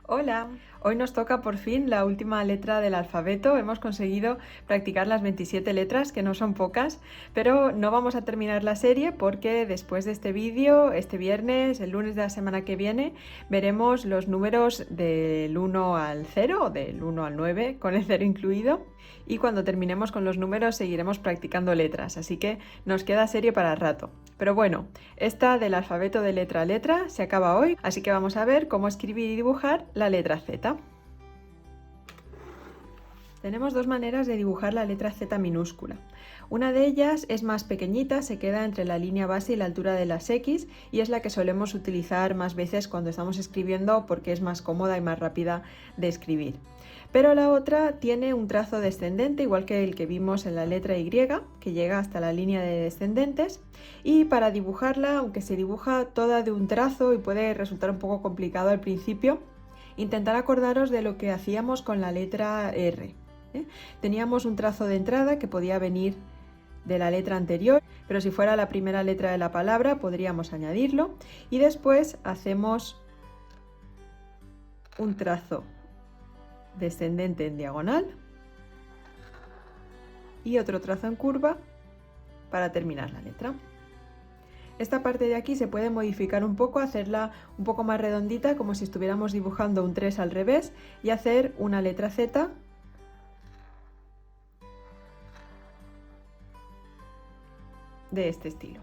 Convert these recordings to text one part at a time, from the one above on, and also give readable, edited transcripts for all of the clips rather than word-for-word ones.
Hola, hoy nos toca por fin la última letra del alfabeto. Hemos conseguido practicar las 27 letras, que no son pocas, pero no vamos a terminar la serie porque después de este vídeo, este viernes, el lunes de la semana que viene, veremos los números del 1 al 0 o del 1 al 9, con el 0 incluido. Y cuando terminemos con los números seguiremos practicando letras, así que nos queda serie para rato. Pero bueno, esta del alfabeto de letra a letra se acaba hoy, así que vamos a ver cómo escribir y dibujar la letra Z. Tenemos dos maneras de dibujar la letra Z minúscula. Una de ellas es más pequeñita, se queda entre la línea base y la altura de las X y es la que solemos utilizar más veces cuando estamos escribiendo porque es más cómoda y más rápida de escribir. Pero la otra tiene un trazo descendente, igual que el que vimos en la letra Y, que llega hasta la línea de descendentes. Y para dibujarla, aunque se dibuja toda de un trazo y puede resultar un poco complicado al principio, intentar acordaros de lo que hacíamos con la letra R. Teníamos un trazo de entrada que podía venir de la letra anterior, pero si fuera la primera letra de la palabra podríamos añadirlo y después hacemos un trazo descendente en diagonal y otro trazo en curva para terminar la letra. Esta parte de aquí se puede modificar un poco, hacerla un poco más redondita, como si estuviéramos dibujando un 3 al revés, y hacer una letra Z de este estilo.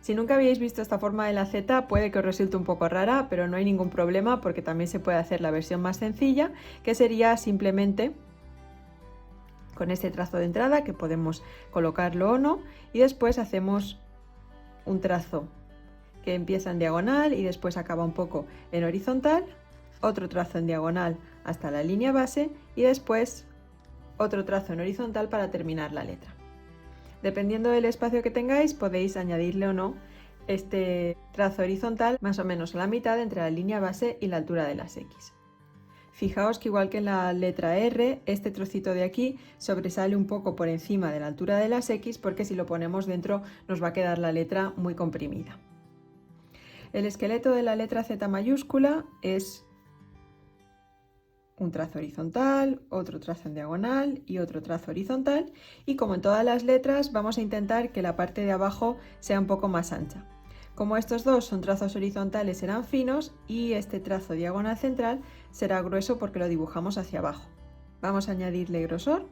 Si nunca habéis visto esta forma de la Z, puede que os resulte un poco rara, pero no hay ningún problema porque también se puede hacer la versión más sencilla, que sería simplemente con este trazo de entrada, que podemos colocarlo o no, y después hacemos un trazo que empieza en diagonal y después acaba un poco en horizontal, otro trazo en diagonal hasta la línea base y después otro trazo en horizontal para terminar la letra. Dependiendo del espacio que tengáis, podéis añadirle o no este trazo horizontal más o menos a la mitad entre la línea base y la altura de las X. Fijaos que igual que en la letra R, este trocito de aquí sobresale un poco por encima de la altura de las X porque si lo ponemos dentro nos va a quedar la letra muy comprimida. El esqueleto de la letra Z mayúscula es un trazo horizontal, otro trazo en diagonal y otro trazo horizontal, y como en todas las letras vamos a intentar que la parte de abajo sea un poco más ancha. Como estos dos son trazos horizontales, serán finos y este trazo diagonal central será grueso porque lo dibujamos hacia abajo. Vamos a añadirle grosor.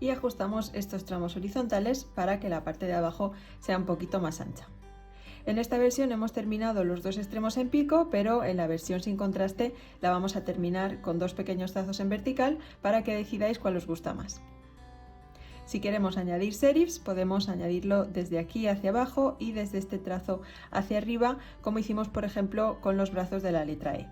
Y ajustamos estos tramos horizontales para que la parte de abajo sea un poquito más ancha. En esta versión hemos terminado los dos extremos en pico, pero en la versión sin contraste la vamos a terminar con dos pequeños trazos en vertical para que decidáis cuál os gusta más. Si queremos añadir serifs, podemos añadirlo desde aquí hacia abajo y desde este trazo hacia arriba, como hicimos por ejemplo con los brazos de la letra E.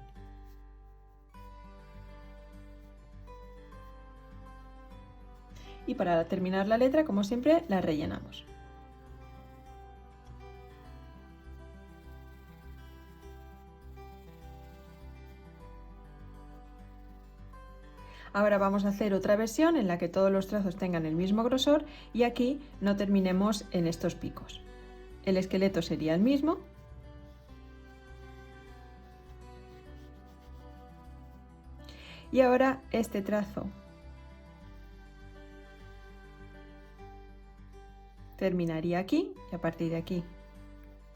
Y para terminar la letra, como siempre, la rellenamos. Ahora vamos a hacer otra versión en la que todos los trazos tengan el mismo grosor y aquí no terminemos en estos picos. El esqueleto sería el mismo. Y ahora este trazo terminaría aquí y a partir de aquí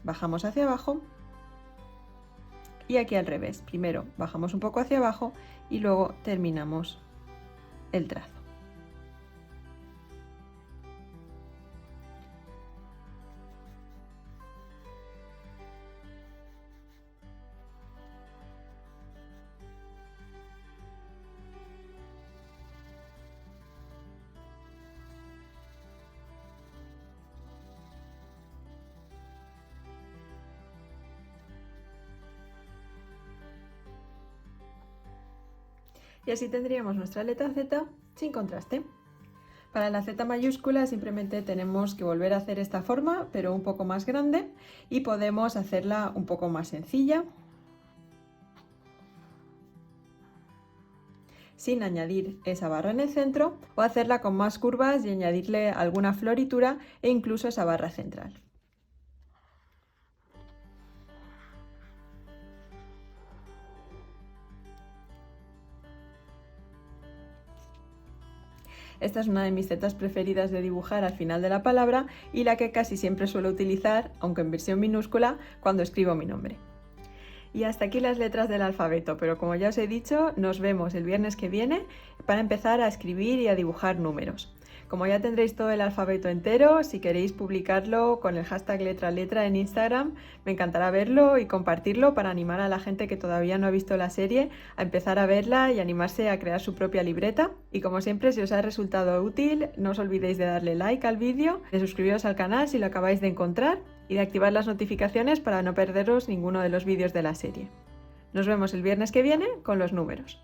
bajamos hacia abajo y aquí al revés. Primero bajamos un poco hacia abajo y luego terminamos el trazo. Y así tendríamos nuestra letra Z sin contraste. Para la Z mayúscula simplemente tenemos que volver a hacer esta forma, pero un poco más grande, y podemos hacerla un poco más sencilla, sin añadir esa barra en el centro, o hacerla con más curvas y añadirle alguna floritura e incluso esa barra central. Esta es una de mis zetas preferidas de dibujar al final de la palabra y la que casi siempre suelo utilizar, aunque en versión minúscula, cuando escribo mi nombre. Y hasta aquí las letras del alfabeto, pero como ya os he dicho, nos vemos el viernes que viene para empezar a escribir y a dibujar números. Como ya tendréis todo el alfabeto entero, si queréis publicarlo con el hashtag letra en Instagram, me encantará verlo y compartirlo para animar a la gente que todavía no ha visto la serie a empezar a verla y animarse a crear su propia libreta. Y como siempre, si os ha resultado útil, no os olvidéis de darle like al vídeo, de suscribiros al canal si lo acabáis de encontrar y de activar las notificaciones para no perderos ninguno de los vídeos de la serie. Nos vemos el viernes que viene con los números.